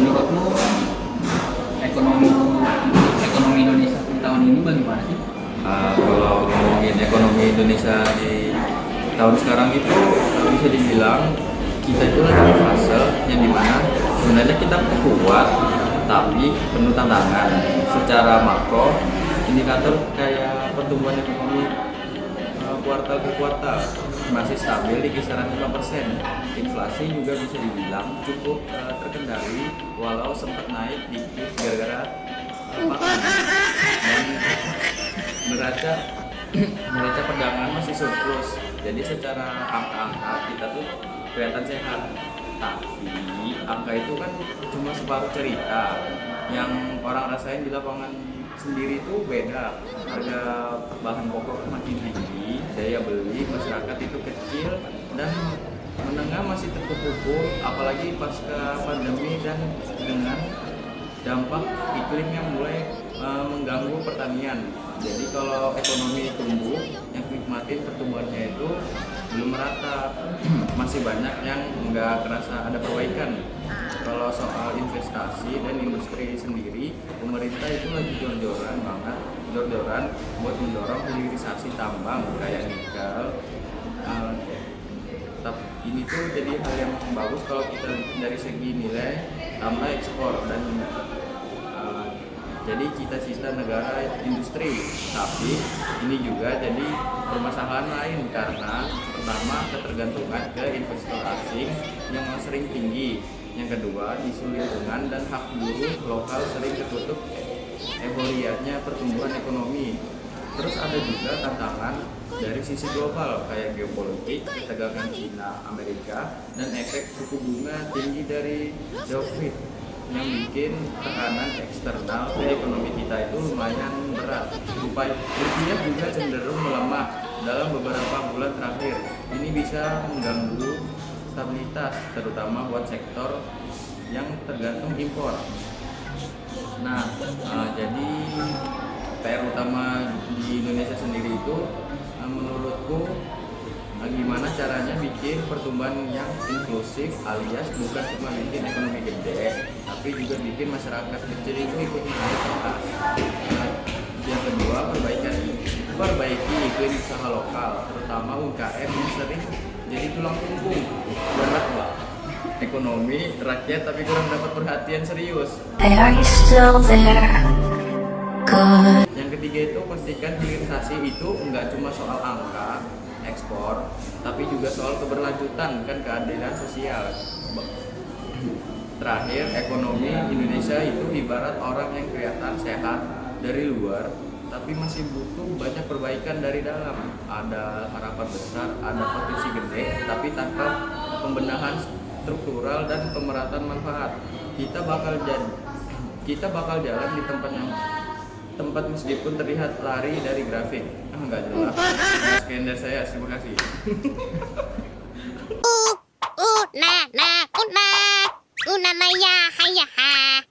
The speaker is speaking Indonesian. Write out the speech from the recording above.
menurutmu ekonomi ekonomi Indonesia di tahun ini bagaimana sih? Kalau ngomongin ekonomi Indonesia di tahun sekarang itu bisa dibilang kita itu lagi di fase yang dimana sebenarnya kita kuat tapi penuh tantangan. Secara makro indikator kayak pertumbuhan ekonomi kuartal ke kuartal masih stabil di kisaran 5%. Inflasi juga bisa dibilang cukup terkendali walau sempat naik dikit gara-gara makanan dan neraca perdagangan masih surplus. Jadi secara angka-angka kita tuh kelihatan sehat. Tapi angka itu kan cuma separuh cerita. Yang orang rasain di lapangan sendiri itu beda. Harga bahan pokok makin tinggi, daya beli masyarakat itu kecil dan menengah masih terpukul, apalagi pasca pandemi dan dengan dampak iklim yang mulai mengganggu pertanian. Jadi kalau ekonomi tumbuh, yang nikmatin pertumbuhannya itu belum merata, masih banyak yang nggak kerasa ada perbaikan. Kalau soal investasi dan industri sendiri, pemerintah itu lagi jor-joran buat mendorong hilirisasi tambang kayak nikel. Tapi ini tuh jadi hal yang bagus kalau kita dari segi nilai tambah ekspor dan jadi cita-cita negara industri. Tapi ini juga jadi permasalahan lain karena pertama ketergantungan ke investor asing yang sering tinggi. Yang kedua isu lingkungan dan hak buruh lokal sering tertutup euforianya pertumbuhan ekonomi. Terus ada juga tantangan dari sisi global kayak geopolitik, ketegangan Cina, Amerika, dan efek suku bunga tinggi dari Covid yang bikin tekanan eksternal ke ekonomi kita itu lumayan berat. Rupiah juga cenderung melemah dalam beberapa bulan terakhir. Ini bisa mengganggu stabilitas, terutama buat sektor yang tergantung impor. Nah, jadi PR utama di Indonesia sendiri itu menurutku gimana caranya bikin pertumbuhan yang inklusif, alias bukan cuma bikin ekonomi gede tapi juga bikin masyarakat kecil itu ikut naik kelas. Yang kedua perbaiki iklim usaha lokal, terutama UMKM yang sering jadi tulang punggung buat ekonomi rakyat tapi kurang dapat perhatian serius. Yang ketiga itu pastikan hilirisasi itu enggak cuma soal angka ekspor, tapi juga soal keberlanjutan kan keadilan sosial. Terakhir, ekonomi Indonesia itu ibarat orang yang kelihatan sehat dari luar, tapi masih butuh banyak perbaikan dari dalam. Ada harapan besar, ada potensi gede, tapi tanpa pembenahan struktural dan pemerataan manfaat, kita bakal jalan di tempat meskipun terlihat lari dari grafik. Enggak jelas. Sekian dari saya, terima kasih. Una na ya, hayah.